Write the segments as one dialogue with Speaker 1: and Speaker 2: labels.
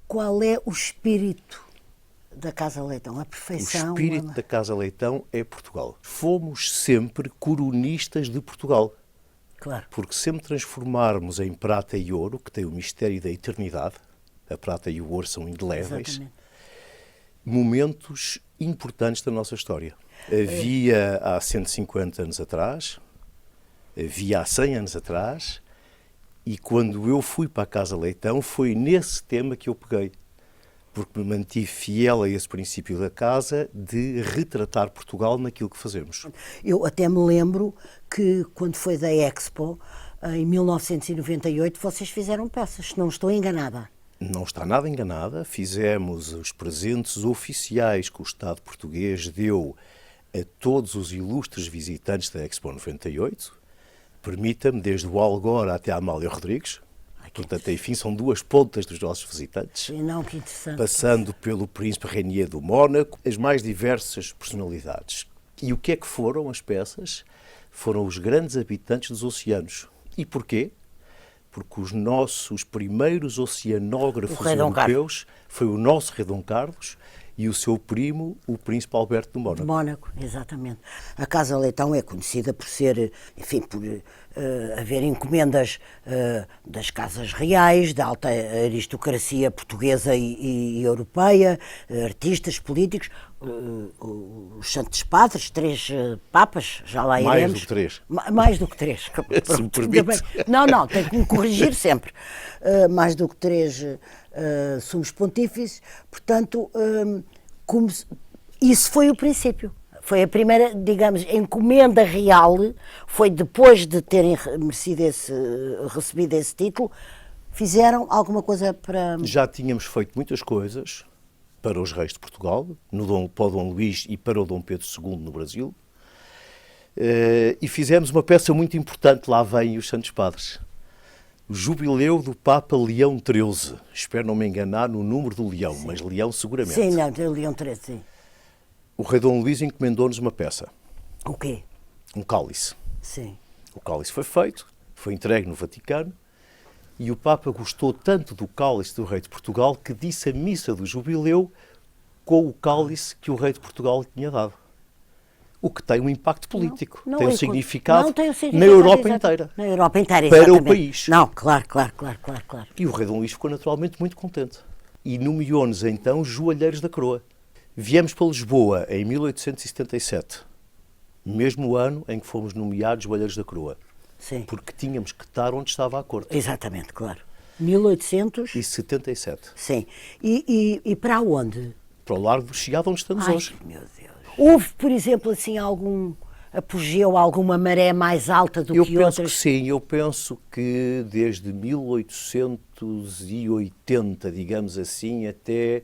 Speaker 1: qual é o espírito da Casa Leitão? A perfeição?
Speaker 2: O espírito da Casa Leitão é Portugal. Fomos sempre coronistas de Portugal.
Speaker 1: Claro.
Speaker 2: Porque sempre transformarmos em prata e ouro, que tem o mistério da eternidade, a prata e o ouro são indeléveis,
Speaker 1: Exatamente.
Speaker 2: Momentos importantes da nossa história. Havia há 150 anos atrás, havia há 100 anos atrás, e quando eu fui para a Casa Leitão foi nesse tema que eu peguei, porque me mantive fiel a esse princípio da Casa de retratar Portugal naquilo que fazemos.
Speaker 1: Eu até me lembro que quando foi da Expo, em 1998, vocês fizeram peças, se não estou enganada.
Speaker 2: Não está nada enganada, fizemos os presentes oficiais que o Estado português deu a todos os ilustres visitantes da Expo 98. Permita-me, desde o Algor até a Amália Rodrigues. Portanto, enfim, são duas pontas dos nossos visitantes.
Speaker 1: Sim, não, que interessante.
Speaker 2: Passando pelo Príncipe Rainier do Mónaco, as mais diversas personalidades. E o que é que foram as peças? Foram os grandes habitantes dos oceanos. E porquê? Porque os nossos primeiros oceanógrafos europeus foi o nosso rei Dom Carlos e o seu primo, o príncipe Alberto do Mónaco.
Speaker 1: Mónaco, exatamente. A Casa Leitão é conhecida por ser, enfim, por haver encomendas das casas reais, da alta aristocracia portuguesa e europeia, artistas, políticos, os Santos Padres, 3 papas, já lá iremos.
Speaker 2: Mais do que 3.
Speaker 1: Mais do que 3.
Speaker 2: Se me permite.
Speaker 1: Não, tem que me corrigir sempre. Mais do que 3 sumos pontífices, portanto, isso foi o princípio. Foi a primeira, digamos, encomenda real, foi depois de terem recebido esse título, fizeram alguma coisa para...
Speaker 2: Já tínhamos feito muitas coisas para os reis de Portugal, para o Dom Luís e para o Dom Pedro II no Brasil, e fizemos uma peça muito importante, lá vêm os Santos Padres. O jubileu do Papa Leão XIII. Espero não me enganar no número do leão, sim, mas leão seguramente.
Speaker 1: Sim, não, Leão XIII, sim.
Speaker 2: O rei Dom Luís encomendou-nos uma peça.
Speaker 1: O quê?
Speaker 2: Um cálice.
Speaker 1: Sim.
Speaker 2: O cálice foi feito, foi entregue no Vaticano, e o Papa gostou tanto do cálice do rei de Portugal que disse a missa do jubileu com o cálice que o rei de Portugal tinha dado. O que tem um impacto político, tem um significado na Europa inteira.
Speaker 1: Na Europa inteira, exatamente.
Speaker 2: Para o país.
Speaker 1: Não, claro.
Speaker 2: E o rei Dom Luís ficou naturalmente muito contente. E nomeou-nos então joalheiros da coroa. Viemos para Lisboa em 1877, mesmo ano em que fomos nomeados joalheiros da coroa.
Speaker 1: Sim.
Speaker 2: Porque tínhamos que estar onde estava a corte.
Speaker 1: Exatamente, claro. 1877.
Speaker 2: Sim.
Speaker 1: E para onde?
Speaker 2: Para o Largo do Chiado, onde estamos hoje.
Speaker 1: Meu Deus. Houve, por exemplo, assim, algum apogeu, alguma maré mais alta do que outras?
Speaker 2: Eu penso que sim. Eu penso que desde 1880, digamos assim, até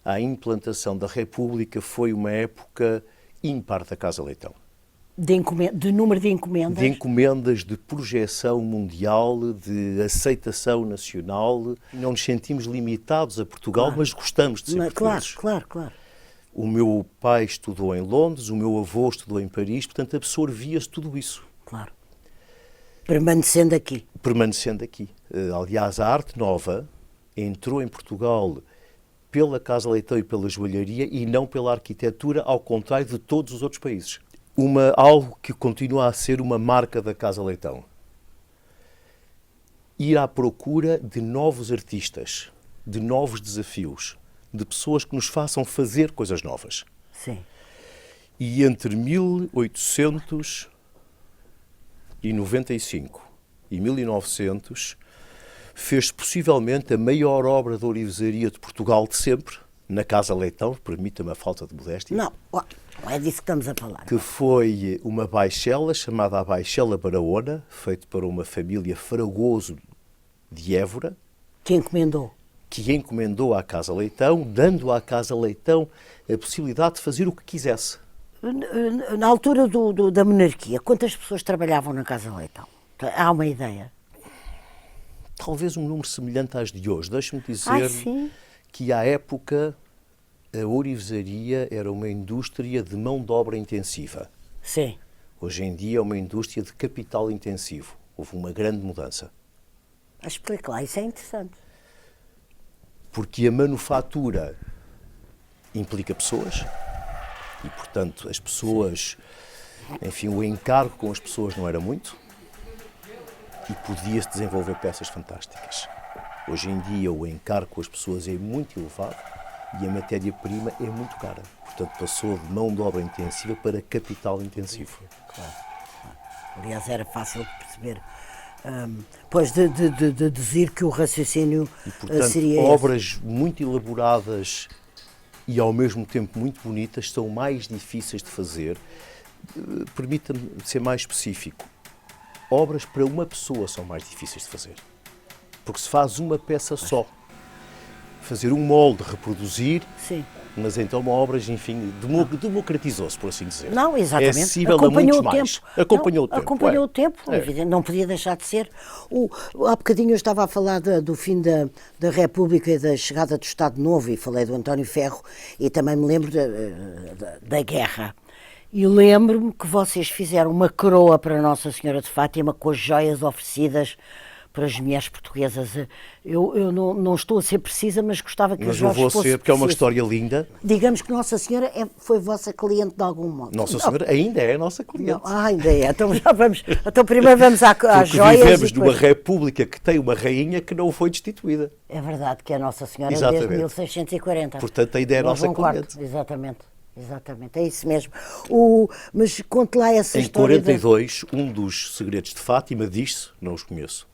Speaker 2: à implantação da República, foi uma época ímpar da Casa Leitão.
Speaker 1: De número de encomendas?
Speaker 2: De encomendas, de projeção mundial, de aceitação nacional. Não nos sentimos limitados a Portugal, mas gostamos de ser portugueses.
Speaker 1: Claro.
Speaker 2: O meu pai estudou em Londres, o meu avô estudou em Paris, portanto absorvia-se tudo isso.
Speaker 1: Claro. Permanecendo aqui.
Speaker 2: Aliás, a arte nova entrou em Portugal pela Casa Leitão e pela joalharia e não pela arquitetura, ao contrário de todos os outros países. Algo que continua a ser uma marca da Casa Leitão. Ir à procura de novos artistas, de novos desafios, de pessoas que nos façam fazer coisas novas.
Speaker 1: Sim.
Speaker 2: E entre 1895 e 1900 fez-se possivelmente a maior obra de ourivesaria de Portugal de sempre, na Casa Leitão, permita-me a falta de modéstia.
Speaker 1: Não é disso que estamos a falar.
Speaker 2: Que foi uma baixela, chamada a Baixela Barahona, feita para uma família Fragoso de Évora.
Speaker 1: Que encomendou
Speaker 2: À Casa Leitão, dando à Casa Leitão a possibilidade de fazer o que quisesse.
Speaker 1: Na altura da monarquia, quantas pessoas trabalhavam na Casa Leitão? Há uma ideia?
Speaker 2: Talvez um número semelhante às de hoje. Deixe-me dizer que, à época, a ourivesaria era uma indústria de mão de obra intensiva.
Speaker 1: Sim.
Speaker 2: Hoje em dia é uma indústria de capital intensivo. Houve uma grande mudança.
Speaker 1: Explique lá, isso é interessante.
Speaker 2: porque a manufatura implica pessoas e, portanto, as pessoas, enfim, o encargo com as pessoas não era muito e podia-se desenvolver peças fantásticas. Hoje em dia o encargo com as pessoas é muito elevado e a matéria-prima é muito cara. Portanto, passou de mão de obra intensiva para capital intensivo.
Speaker 1: Claro. Aliás, era fácil de perceber. Pois de deduzir que o raciocínio
Speaker 2: E, portanto,
Speaker 1: seria
Speaker 2: obras muito elaboradas e ao mesmo tempo muito bonitas são mais difíceis de fazer. Permita-me ser mais específico. Obras para uma pessoa são mais difíceis de fazer. Porque se faz uma peça só. Fazer um molde, reproduzir,
Speaker 1: Sim.
Speaker 2: mas então uma obra, enfim, democratizou-se, por assim dizer.
Speaker 1: Não, exatamente.
Speaker 2: É acessível a muitos mais. Acompanhou o tempo.
Speaker 1: Acompanhou o tempo,
Speaker 2: É.
Speaker 1: evidente, não podia deixar de ser. Há bocadinho eu estava a falar do fim da República e da chegada do Estado Novo, e falei do António Ferro, e também me lembro da guerra. E lembro-me que vocês fizeram uma coroa para Nossa Senhora de Fátima com as joias oferecidas para as mulheres portuguesas. Eu não estou a ser precisa, mas gostava que
Speaker 2: Mas
Speaker 1: os
Speaker 2: eu
Speaker 1: Jorge
Speaker 2: vou
Speaker 1: fosse
Speaker 2: ser, porque é uma
Speaker 1: preciso.
Speaker 2: história linda.
Speaker 1: Digamos que Nossa Senhora foi vossa cliente de algum modo.
Speaker 2: Nossa
Speaker 1: Não.
Speaker 2: Senhora ainda é a nossa cliente.
Speaker 1: Não, ainda é. Então já vamos. Então primeiro vamos às
Speaker 2: Porque
Speaker 1: joias.
Speaker 2: vivemos
Speaker 1: e
Speaker 2: numa
Speaker 1: depois...
Speaker 2: república que tem uma rainha que não foi destituída.
Speaker 1: É verdade que é Nossa Senhora
Speaker 2: Exatamente.
Speaker 1: desde 1640.
Speaker 2: Portanto, ainda é a
Speaker 1: Dom
Speaker 2: nossa
Speaker 1: João IV.
Speaker 2: cliente.
Speaker 1: Exatamente, é isso mesmo. Mas conte lá essa
Speaker 2: Em
Speaker 1: história.
Speaker 2: 42, um dos segredos de Fátima disse, não os conheço,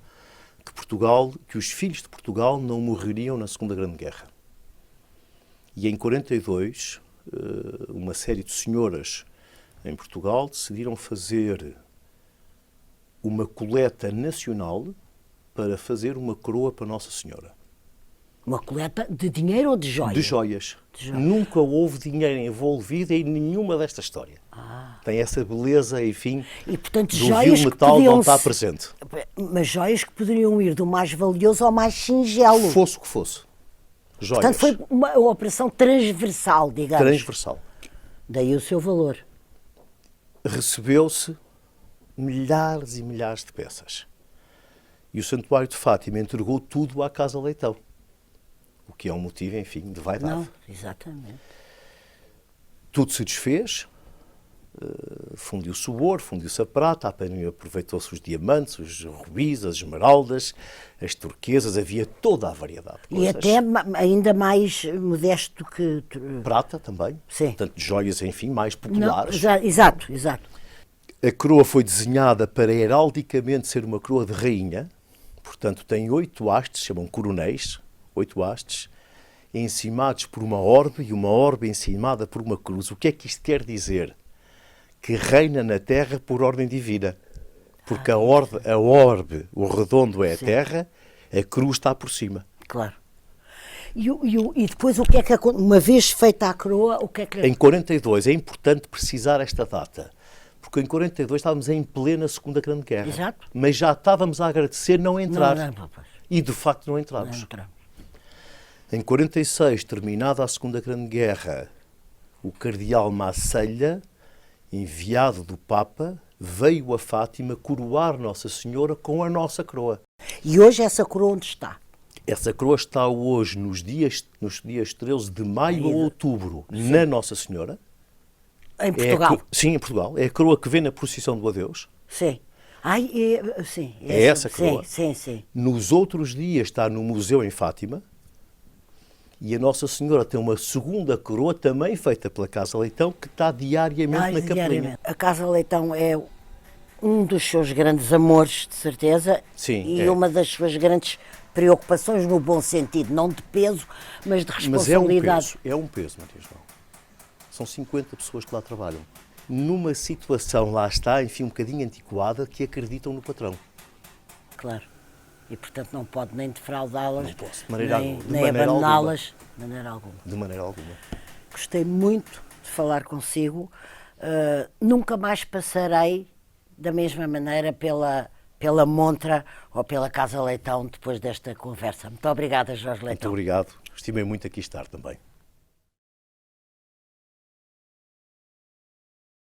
Speaker 2: que os filhos de Portugal não morreriam na Segunda Grande Guerra. E em 42, uma série de senhoras em Portugal decidiram fazer uma coleta nacional para fazer uma coroa para Nossa Senhora.
Speaker 1: Uma coleta de dinheiro ou de joias?
Speaker 2: De joias.
Speaker 1: De joias.
Speaker 2: Nunca houve dinheiro envolvido em nenhuma desta história. Tem essa beleza, enfim,
Speaker 1: E, portanto,
Speaker 2: do
Speaker 1: joias
Speaker 2: vil
Speaker 1: que
Speaker 2: metal
Speaker 1: podiam
Speaker 2: não está
Speaker 1: se-
Speaker 2: presente.
Speaker 1: Mas joias que poderiam ir do mais valioso ao mais singelo.
Speaker 2: Fosse o que fosse. Joias.
Speaker 1: Portanto, foi uma operação transversal, digamos.
Speaker 2: Transversal.
Speaker 1: Daí o seu valor.
Speaker 2: Recebeu-se milhares e milhares de peças. E o Santuário de Fátima entregou tudo à Casa Leitão. O que é um motivo, enfim, de vaidade.
Speaker 1: Não, exatamente.
Speaker 2: Tudo se desfez, fundiu-se o ouro, fundiu-se a prata, aproveitou-se os diamantes, os rubis, as esmeraldas, as turquesas, havia toda a variedade de
Speaker 1: E
Speaker 2: coisas.
Speaker 1: até ainda mais modesto que...
Speaker 2: Prata também,
Speaker 1: Sim.
Speaker 2: portanto, joias, enfim, mais
Speaker 1: Não,
Speaker 2: populares.
Speaker 1: exato.
Speaker 2: A coroa foi desenhada para heraldicamente ser uma coroa de rainha, portanto tem 8 hastes, chamam coronéis, 8 hastes, encimados por uma orbe e uma orbe encimada por uma cruz. O que é que isto quer dizer? Que reina na terra por ordem divina. Porque a orbe, o redondo é a terra, a cruz está por cima.
Speaker 1: Claro. E depois o que é que acontece? Uma vez feita a coroa, o que é que...
Speaker 2: Em 42, é importante precisar esta data, porque em 42 estávamos em plena Segunda Grande Guerra.
Speaker 1: Exato.
Speaker 2: Mas já estávamos a agradecer não entrar.
Speaker 1: Não, pois.
Speaker 2: E de facto não
Speaker 1: Não
Speaker 2: entramos.
Speaker 1: entramos.
Speaker 2: Em 46, terminada a Segunda Grande Guerra, o cardeal Masselha, enviado do Papa, veio a Fátima coroar Nossa Senhora com a nossa coroa.
Speaker 1: E hoje essa coroa onde está?
Speaker 2: Essa coroa está hoje nos dias 13 de maio a outubro na Nossa Senhora.
Speaker 1: Em Portugal?
Speaker 2: Sim, em Portugal. É a coroa que vem na procissão do Adeus.
Speaker 1: Sim. Sim.
Speaker 2: É essa coroa.
Speaker 1: Sim.
Speaker 2: Nos outros dias está no museu em Fátima. E a Nossa Senhora tem uma segunda coroa também feita pela Casa Leitão que está diariamente na capelinha.
Speaker 1: A Casa Leitão é um dos seus grandes amores, de certeza.
Speaker 2: Sim,
Speaker 1: E
Speaker 2: é.
Speaker 1: uma das suas grandes preocupações no bom sentido, não de peso, mas de
Speaker 2: Mas
Speaker 1: responsabilidade.
Speaker 2: é um peso, Maria João. São 50 pessoas que lá trabalham. Numa situação, lá está, enfim, um bocadinho antiquada, que acreditam no patrão.
Speaker 1: Claro. E, portanto, não pode nem defraudá-las,
Speaker 2: Não posso, de maneira
Speaker 1: nem,
Speaker 2: alguma. De
Speaker 1: nem
Speaker 2: maneira
Speaker 1: abandoná-las, de maneira alguma.
Speaker 2: De maneira alguma.
Speaker 1: Gostei muito de falar consigo. Nunca mais passarei da mesma maneira pela montra ou pela Casa Leitão depois desta conversa. Muito obrigada, Jorge
Speaker 2: Muito
Speaker 1: Leitão.
Speaker 2: obrigado. Estimei muito aqui estar também.